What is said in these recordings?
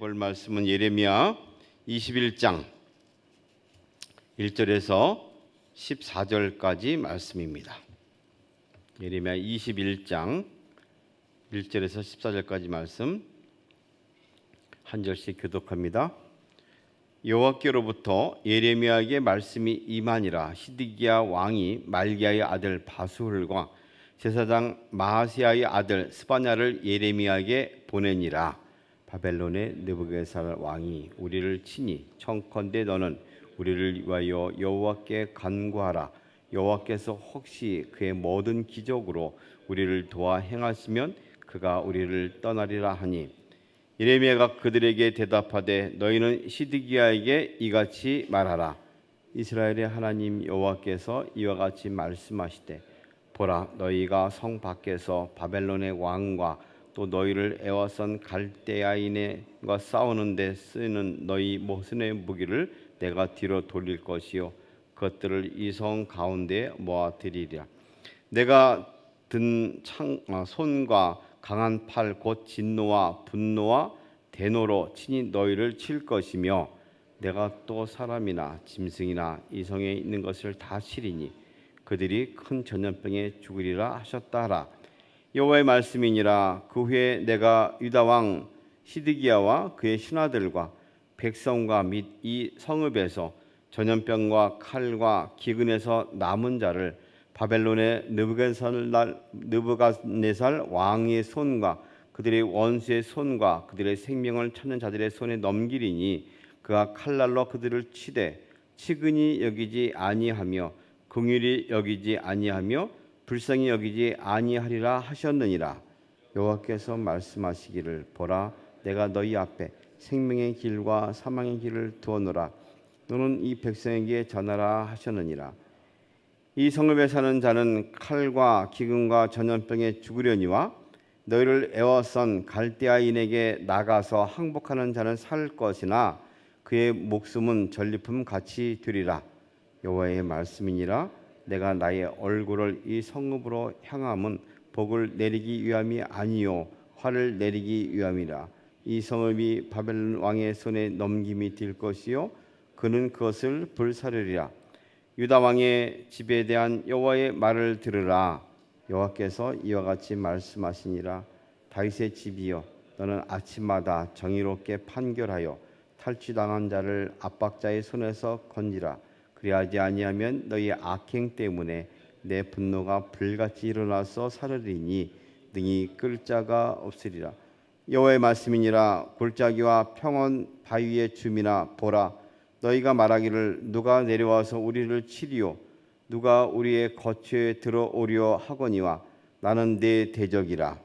볼 말씀은 예레미야 21장 1절에서 14절까지 말씀입니다. 예레미야 21장 1절에서 14절까지 말씀 한 절씩 교독합니다. 여호와께로부터 예레미야에게 말씀이 임하니라. 시드기야 왕이 말기야의 아들 바수훌과 제사장 마하시야의 아들 스바냐를 예레미야에게 보내니라. 바벨론의 느부갓네살 왕이 우리를 치니 청컨대 너는 우리를 위하여 여호와께 간구하라. 여호와께서 혹시 그의 모든 기적으로 우리를 도와 행하시면 그가 우리를 떠나리라 하니, 예레미야가 그들에게 대답하되 너희는 시드기야에게 이같이 말하라. 이스라엘의 하나님 여호와께서 이와 같이 말씀하시되, 보라, 너희가 성 밖에서 바벨론의 왕과 또 너희를 애워싼 갈대아인과 싸우는데 쓰는 너희 모순의 무기를 내가 뒤로 돌릴 것이요 그것들을 이 성 가운데에 모아들이리라. 내가 든 손과 강한 팔 곧 진노와 분노와 대노로 친히 너희를 칠 것이며, 내가 또 사람이나 짐승이나 이 성에 있는 것을 다 치리니 그들이 큰 전염병에 죽으리라 하셨다 하라. 여호와의 말씀이니라. 그 후에 내가 유다 왕 시드기야와 그의 신하들과 백성과 및 이 성읍에서 전염병과 칼과 기근에서 남은 자를 바벨론의 느부갓네살 왕의 손과 그들의 원수의 손과 그들의 생명을 찾는 자들의 손에 넘기리니, 그가 칼날로 그들을 치되 치근히 여기지 아니하며 긍휼히 여기지 아니하며 불쌍히 여기지 아니하리라 하셨느니라. 여호와께서 말씀하시기를, 보라, 내가 너희 앞에 생명의 길과 사망의 길을 두어놓으라. 너는 이 백성에게 전하라 하셨느니라. 이 성읍에 사는 자는 칼과 기근과 전염병에 죽으려니와 너희를 애워싼 갈대아인에게 나가서 항복하는 자는 살 것이나 그의 목숨은 전리품 같이 되리라. 여호와의 말씀이니라. 내가 나의 얼굴을 이 성읍으로 향함은 복을 내리기 위함이 아니요 화를 내리기 위함이라. 이 성읍이 바벨론 왕의 손에 넘김이 될 것이요 그는 그것을 불사르리라. 유다 왕의 집에 대한 여호와의 말을 들으라. 여호와께서 이와 같이 말씀하시니라. 다윗의 집이여, 너는 아침마다 정의롭게 판결하여 탈취당한 자를 압박자의 손에서 건지라. 그리하지 아니하면 너희의 악행 때문에 내 분노가 불같이 일어나서 사르리니 능히 끌 자가 없으리라. 여호와의 말씀이니라. 골짜기와 평원 바위의 주민아, 보라, 너희가 말하기를 누가 내려와서 우리를 치리요 누가 우리의 거처에 들어오려 하거니와 나는 내 대적이라.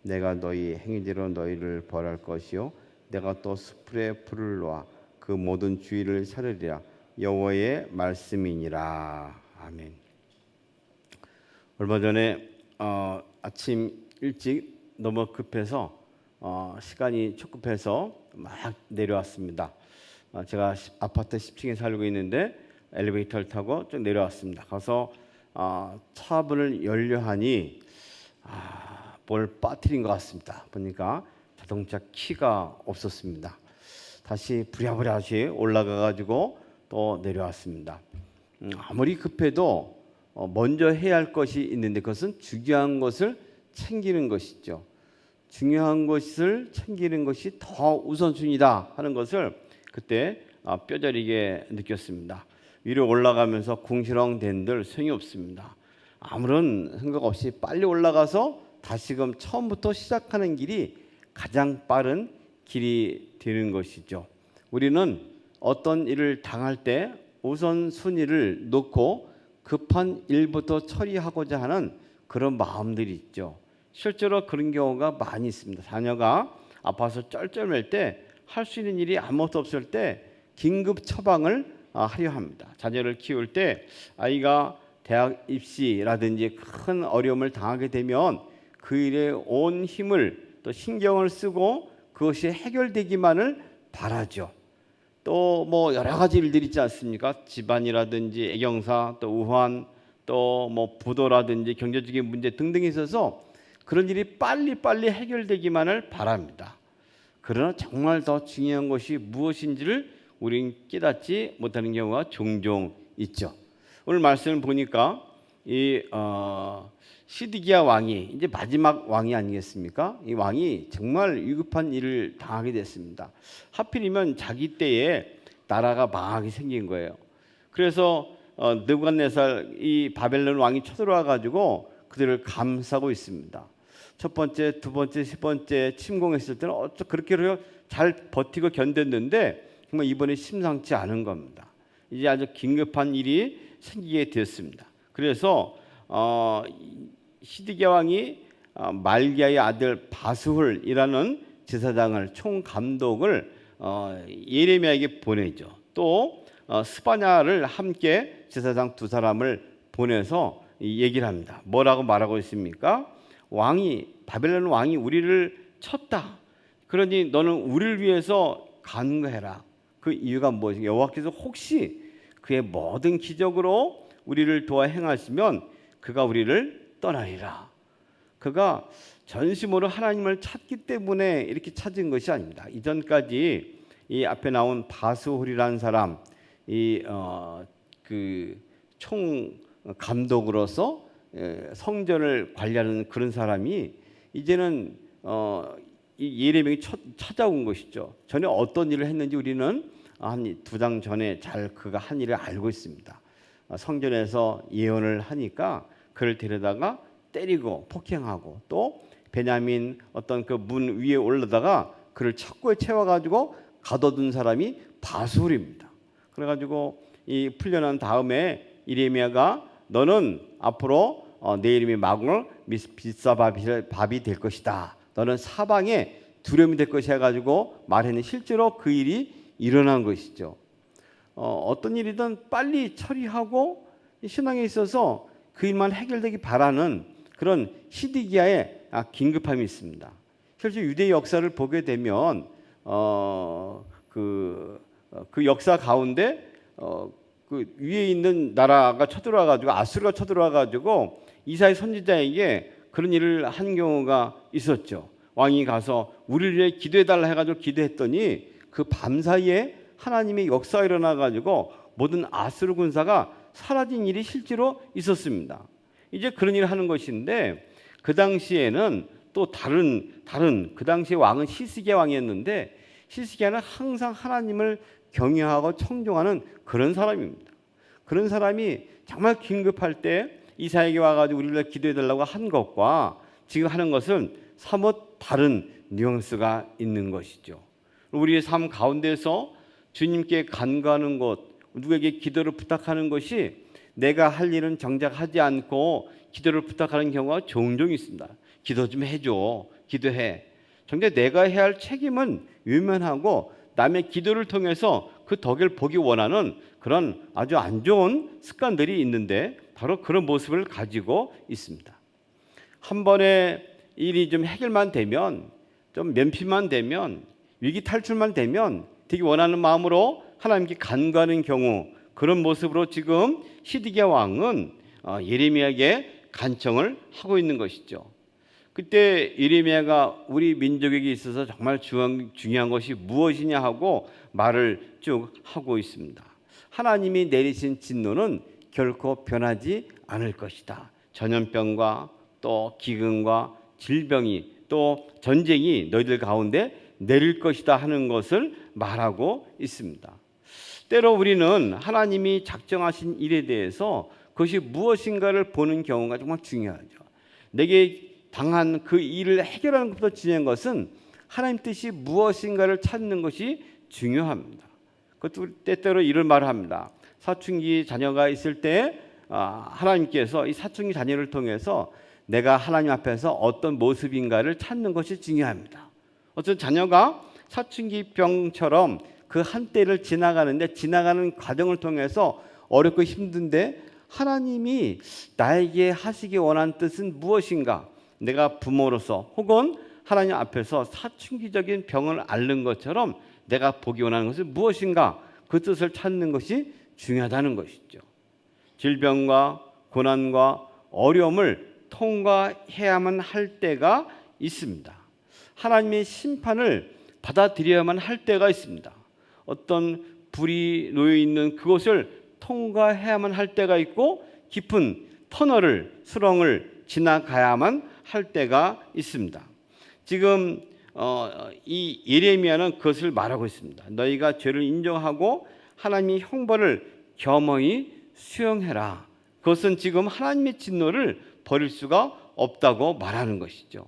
내가 너희 행위대로 너희를 벌할 것이요 내가 또 수풀에 불을 놓아 그 모든 주위를 사르리라. 여호와의 말씀이니라. 아멘. 얼마 전에 아침 일찍 너무 급해서 시간이 촉급해서 막 내려왔습니다. 제가 아파트 10층에 살고 있는데 엘리베이터를 타고 쭉 내려왔습니다. 가서 차 문을 열려 하니 뭘 빠뜨린 것 같습니다. 보니까 자동차 키가 없었습니다. 다시 부랴부랴 올라가가지고 또 내려왔습니다. 아무리 급해도 먼저 해야 할 것이 있는데 그것은 중요한 것을 챙기는 것이죠. 중요한 것을 챙기는 것이 더 우선순위다 하는 것을 그때 뼈저리게 느꼈습니다. 위로 올라가면서 궁시렁댄들 소용이 없습니다. 아무런 생각 없이 빨리 올라가서 다시금 처음부터 시작하는 길이 가장 빠른 길이 되는 것이죠. 우리는 어떤 일을 당할 때 우선순위를 놓고 급한 일부터 처리하고자 하는 그런 마음들이 있죠. 실제로 그런 경우가 많이 있습니다. 자녀가 아파서 쩔쩔맬 때 할 수 있는 일이 아무것도 없을 때 긴급 처방을 하려 합니다. 자녀를 키울 때 아이가 대학 입시라든지 큰 어려움을 당하게 되면 그 일에 온 힘을 또 신경을 쓰고 그것이 해결되기만을 바라죠. 또 뭐 여러 가지 일들이 있지 않습니까? 집안이라든지 애경사, 또 우환, 또 뭐 부도라든지 경제적인 문제 등등이 있어서 그런 일이 빨리빨리 해결되기만을 바랍니다. 그러나 정말 더 중요한 것이 무엇인지를 우리는 깨닫지 못하는 경우가 종종 있죠. 오늘 말씀을 보니까 이 시드기야 왕이 이제 마지막 왕이 아니겠습니까? 이 왕이 정말 위급한 일을 당하게 됐습니다. 하필이면 자기 때에 나라가 망하게 생긴 거예요. 그래서 느부갓네살 이 바벨론 왕이 쳐들어와 가지고 그들을 감싸고 있습니다. 첫 번째, 두 번째, 세 번째 침공했을 때는 어쩌 그렇게 잘 버티고 견뎠는데 정말 이번에 심상치 않은 겁니다. 이제 아주 긴급한 일이 생기게 되었습니다. 그래서 시드기야 왕이 말기야의 아들 바스훌이라는 제사장을 총감독을 예레미야에게 보내죠. 또 스바냐를 함께 제사장 두 사람을 보내서 얘기를 합니다. 뭐라고 말하고 있습니까? 바벨론 왕이 우리를 쳤다. 그러니 너는 우리를 위해서 간구해라. 그 이유가 무엇인가? 여호와께서 혹시 그의 모든 기적으로 우리를 도와 행하시면 그가 우리를 떠나리라. 그가 전심으로 하나님을 찾기 때문에 이렇게 찾은 것이 아닙니다. 이전까지 이 앞에 나온 바스홀이라는 사람, 그 총 감독으로서 성전을 관리하는 그런 사람이 이제는 이 예레미야가 찾아온 것이죠. 전에 어떤 일을 했는지 우리는 한 두 장 전에 잘 그가 한 일을 알고 있습니다. 성전에서 예언을 하니까 그를 데려다가 때리고 폭행하고 또 베냐민 어떤 그 문 위에 올라다가 그를 착고에 채워가지고 가둬둔 사람이 바술입니다. 그래가지고 이 풀려난 다음에 이레미야가 너는 앞으로 내 이름이 마궁을 비싸밥이 될 것이다. 너는 사방에 두려움이 될 것이 해가지고 말했는데 실제로 그 일이 일어난 것이죠. 어떤 일이든 빨리 처리하고 신앙에 있어서 그 일만 해결되기 바라는 그런 시드기야의 긴급함이 있습니다. 실제 유대 역사를 보게 되면 그 역사 가운데 그 위에 있는 나라가 쳐들어와 가지고 아수르가 쳐들어와 가지고 이사야 선지자에게 그런 일을 한 경우가 있었죠. 왕이 가서 우리를 위해 기도해 달라 해가지고 기도했더니 그 밤사이에 하나님의 역사가 일어나 가지고 모든 아수르 군사가 사라진 일이 실제로 있었습니다. 이제 그런 일을 하는 것인데 그 당시에는 또 다른 그 당시의 왕은 히스기야 왕이었는데 히스기야는 항상 하나님을 경외하고 청종하는 그런 사람입니다. 그런 사람이 정말 긴급할 때 이사야에게 와가지고 우리를 기도해달라고 한 것과 지금 하는 것은 사뭇 다른 뉘앙스가 있는 것이죠. 우리의 삶 가운데서 주님께 간구하는 것, 누구에게 기도를 부탁하는 것이 내가 할 일은 정작 하지 않고 기도를 부탁하는 경우가 종종 있습니다. 기도 좀 해줘, 기도해. 정작 내가 해야 할 책임은 외면하고 남의 기도를 통해서 그 덕을 보기 원하는 그런 아주 안 좋은 습관들이 있는데 바로 그런 모습을 가지고 있습니다. 한 번에 일이 좀 해결만 되면 좀 면피만 되면 위기 탈출만 되면 되게 원하는 마음으로 하나님께 간구하는 경우 그런 모습으로 지금 시드기야 왕은 예레미야에게 간청을 하고 있는 것이죠. 그때 예레미야가 우리 민족에게 있어서 정말 중요한 것이 무엇이냐 하고 말을 쭉 하고 있습니다. 하나님이 내리신 진노는 결코 변하지 않을 것이다. 전염병과 또 기근과 질병이 또 전쟁이 너희들 가운데 내릴 것이다 하는 것을 말하고 있습니다. 때로 우리는 하나님이 작정하신 일에 대해서 그것이 무엇인가를 보는 경우가 정말 중요하죠. 내게 당한 그 일을 해결하는 것보다 중요한 것은 하나님 뜻이 무엇인가를 찾는 것이 중요합니다. 그것도 때때로 이런 말을 합니다. 사춘기 자녀가 있을 때 하나님께서 이 사춘기 자녀를 통해서 내가 하나님 앞에서 어떤 모습인가를 찾는 것이 중요합니다. 어떤 자녀가 사춘기병처럼 그 한때를 지나가는 과정을 통해서 어렵고 힘든데 하나님이 나에게 하시기 원하는 뜻은 무엇인가? 내가 부모로서 혹은 하나님 앞에서 사춘기적인 병을 앓는 것처럼 내가 보기 원하는 것은 무엇인가? 그 뜻을 찾는 것이 중요하다는 것이죠. 질병과 고난과 어려움을 통과해야만 할 때가 있습니다. 하나님의 심판을 받아들여야만 할 때가 있습니다. 어떤 불이 놓여 있는 그곳을 통과해야만 할 때가 있고 깊은 터널을 수렁을 지나가야만 할 때가 있습니다. 지금 이 예레미야는 그것을 말하고 있습니다. 너희가 죄를 인정하고 하나님의 형벌을 겸허히 수용해라. 그것은 지금 하나님의 진노를 버릴 수가 없다고 말하는 것이죠.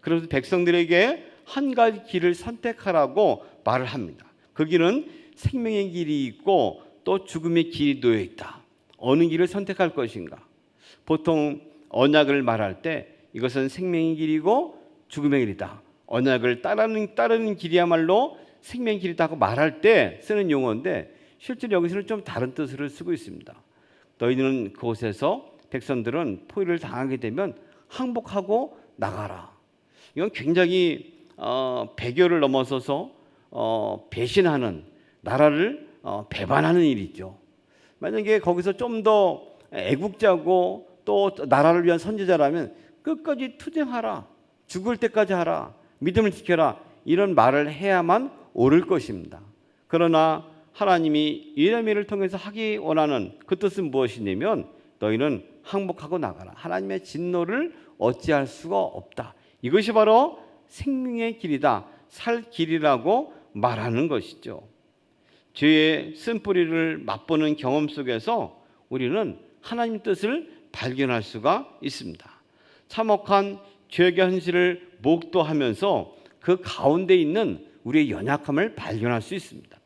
그래서 백성들에게 한 가지 길을 선택하라고 말을 합니다. 그 길은 생명의 길이 있고 또 죽음의 길이 놓여 있다. 어느 길을 선택할 것인가? 보통 언약을 말할 때 이것은 생명의 길이고 죽음의 길이다. 언약을 따르는 길이야말로 생명의 길이다 고 말할 때 쓰는 용어인데 실제로 여기서는 좀 다른 뜻으로 쓰고 있습니다. 너희는 그곳에서 백성들은 포위를 당하게 되면 항복하고 나가라. 이건 굉장히 배교를 넘어서서 배신하는, 나라를 배반하는 일이죠. 만약에 거기서 좀 더 애국자고 또 나라를 위한 선지자라면 끝까지 투쟁하라, 죽을 때까지 하라, 믿음을 지켜라, 이런 말을 해야만 옳을 것입니다. 그러나 하나님이 예레미야를 통해서 하기 원하는 그 뜻은 무엇이냐면 너희는 항복하고 나가라. 하나님의 진노를 어찌할 수가 없다. 이것이 바로 생명의 길이다, 살 길이라고 말하는 것이죠. 죄의 쓴뿌리를 맛보는 경험 속에서 우리는 하나님 뜻을 발견할 수가 있습니다. 참혹한 죄의 현실을 목도하면서 그 가운데 있는 우리의 연약함을 발견할 수 있습니다.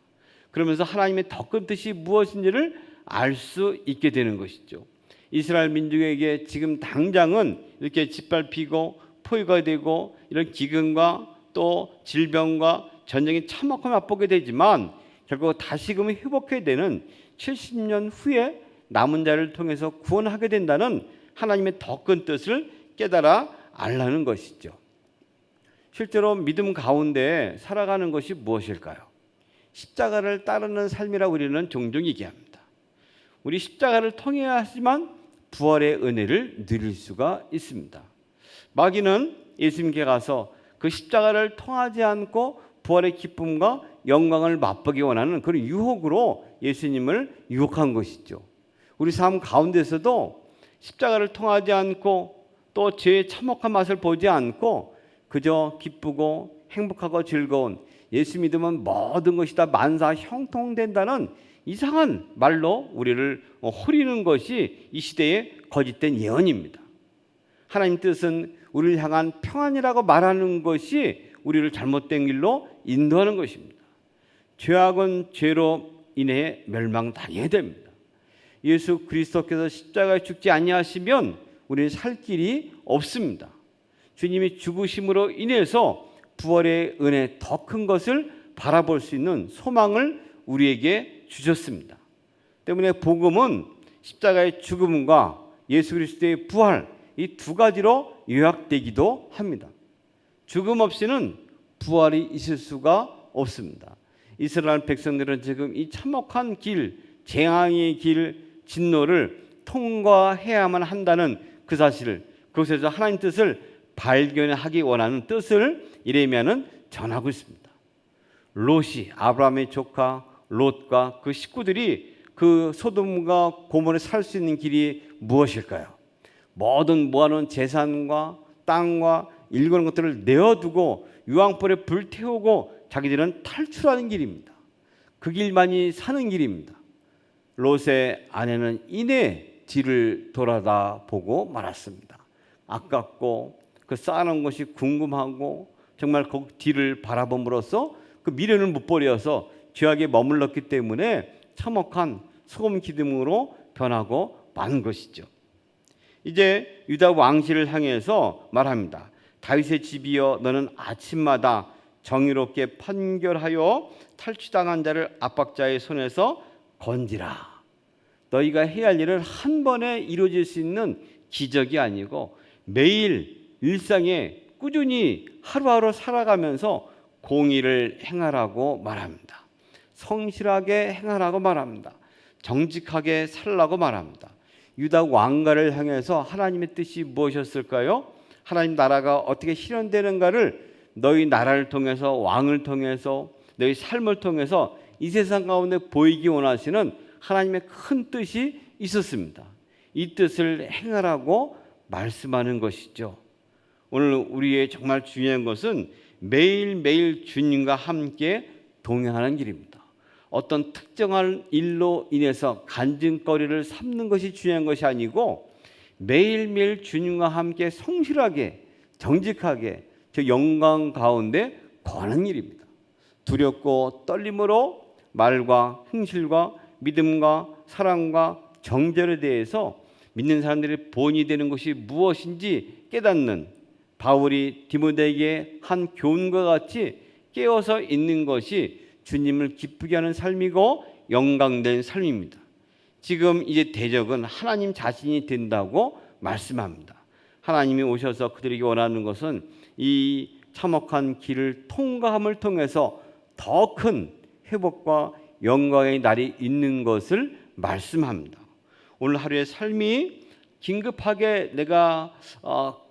그러면서 하나님의 더 큰 뜻이 무엇인지를 알 수 있게 되는 것이죠. 이스라엘 민족에게 지금 당장은 이렇게 짓밟히고 포위가 되고 이런 기근과 또 질병과 전쟁이 참혹함을 맛보게 되지만 결국 다시금 회복해야 되는 70년 후에 남은 자를 통해서 구원하게 된다는 하나님의 더 큰 뜻을 깨달아 알라는 것이죠. 실제로 믿음 가운데 살아가는 것이 무엇일까요? 십자가를 따르는 삶이라고 우리는 종종 얘기합니다. 우리 십자가를 통해야 하지만 부활의 은혜를 누릴 수가 있습니다. 마귀는 예수님께 가서 그 십자가를 통하지 않고 부활의 기쁨과 영광을 맛보기 원하는 그런 유혹으로 예수님을 유혹한 것이죠. 우리 삶 가운데서도 십자가를 통하지 않고 또 죄의 참혹한 맛을 보지 않고 그저 기쁘고 행복하고 즐거운 예수 믿으면 모든 것이 다 만사 형통된다는 이상한 말로 우리를 호리는 것이 이 시대의 거짓된 예언입니다. 하나님 뜻은 우리를 향한 평안이라고 말하는 것이 우리를 잘못된 길로 인도하는 것입니다. 죄악은 죄로 인해 멸망당해야 됩니다. 예수 그리스도께서 십자가에 죽지 아니하시면 우리는 살 길이 없습니다. 주님이 죽으심으로 인해서 부활의 은혜 더 큰 것을 바라볼 수 있는 소망을 우리에게 주셨습니다. 때문에 복음은 십자가의 죽음과 예수 그리스도의 부활, 이 두 가지로 요약되기도 합니다. 죽음 없이는 부활이 있을 수가 없습니다. 이스라엘 백성들은 지금 이 참혹한 길, 재앙의 길, 진노를 통과해야만 한다는 그 사실을, 그것에서 하나님 뜻을 발견하기 원하는 뜻을 예레미야는 전하고 있습니다. 롯이, 아브라함의 조카 롯과 그 식구들이 그 소돔과 고모를 살 수 있는 길이 무엇일까요? 모든 모아놓은 재산과 땅과 일거는 것들을 내어두고 유황불에 불태우고 자기들은 탈출하는 길입니다. 그 길만이 사는 길입니다. 롯의 아내는 이내 뒤를 돌아다 보고 말았습니다. 아깝고 그 쌓아놓은 것이 궁금하고 정말 그 뒤를 바라봄으로써 그 미련을 못 버려서 죄악에 머물렀기 때문에 참혹한 소금 기둥으로 변하고 만 것이죠. 이제 유다 왕실을 향해서 말합니다. 다윗의 집이여 너는 아침마다 정의롭게 판결하여 탈취당한 자를 압박자의 손에서 건지라. 너희가 해야 할 일은 한 번에 이루어질 수 있는 기적이 아니고 매일 일상에 꾸준히 하루하루 살아가면서 공의를 행하라고 말합니다. 성실하게 행하라고 말합니다. 정직하게 살라고 말합니다. 유다 왕가를 향해서 하나님의 뜻이 무엇이었을까요? 하나님 나라가 어떻게 실현되는가를 너희 나라를 통해서, 왕을 통해서, 너희 삶을 통해서 이 세상 가운데 보이기 원하시는 하나님의 큰 뜻이 있었습니다. 이 뜻을 행하라고 말씀하는 것이죠. 오늘 우리의 정말 중요한 것은 매일매일 주님과 함께 동행하는 길입니다. 어떤 특정한 일로 인해서 간증거리를 삼는 것이 중요한 것이 아니고 매일매일 주님과 함께 성실하게, 정직하게 저 영광 가운데 거하는 일입니다. 두렵고 떨림으로 말과 행실과 믿음과 사랑과 정절에 대해서 믿는 사람들의 본이 되는 것이 무엇인지 깨닫는 바울이 디모데에게 한 교훈과 같이 깨어서 있는 것이 주님을 기쁘게 하는 삶이고 영광된 삶입니다. 지금 이제 대적은 하나님 자신이 된다고 말씀합니다. 하나님이 오셔서 그들에게 원하는 것은 이 참혹한 길을 통과함을 통해서 더 큰 회복과 영광의 날이 있는 것을 말씀합니다. 오늘 하루의 삶이 긴급하게 내가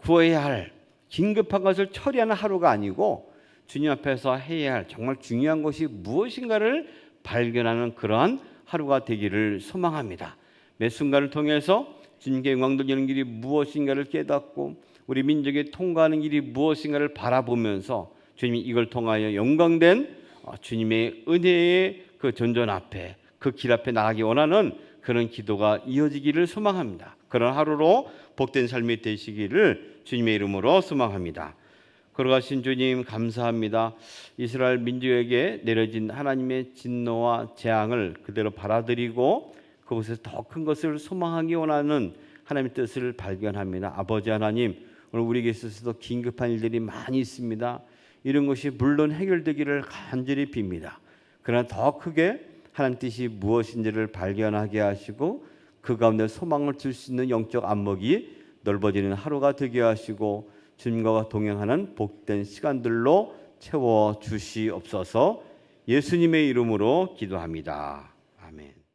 구해야 할 긴급한 것을 처리하는 하루가 아니고 주님 앞에서 해야 할 정말 중요한 것이 무엇인가를 발견하는 그러한 하루가 되기를 소망합니다. 매 순간을 통해서 주님께 영광 돌리는 길이 무엇인가를 깨닫고 우리 민족이 통과하는 길이 무엇인가를 바라보면서 주님이 이걸 통하여 영광된 주님의 은혜의 그 전전 앞에 그 길 앞에 나가기 원하는 그런 기도가 이어지기를 소망합니다. 그런 하루로 복된 삶이 되시기를 주님의 이름으로 소망합니다. 걸어가신 주님 감사합니다. 이스라엘 민족에게 내려진 하나님의 진노와 재앙을 그대로 받아들이고 그곳에서 더 큰 것을 소망하기 원하는 하나님의 뜻을 발견합니다. 아버지 하나님, 오늘 우리에게 있어서도 긴급한 일들이 많이 있습니다. 이런 것이 물론 해결되기를 간절히 빕니다. 그러나 더 크게 하나님 뜻이 무엇인지를 발견하게 하시고 그 가운데 소망을 줄 수 있는 영적 안목이 넓어지는 하루가 되게 하시고 주님과 동행하는 복된 시간들로 채워 주시옵소서. 예수님의 이름으로 기도합니다. 아멘.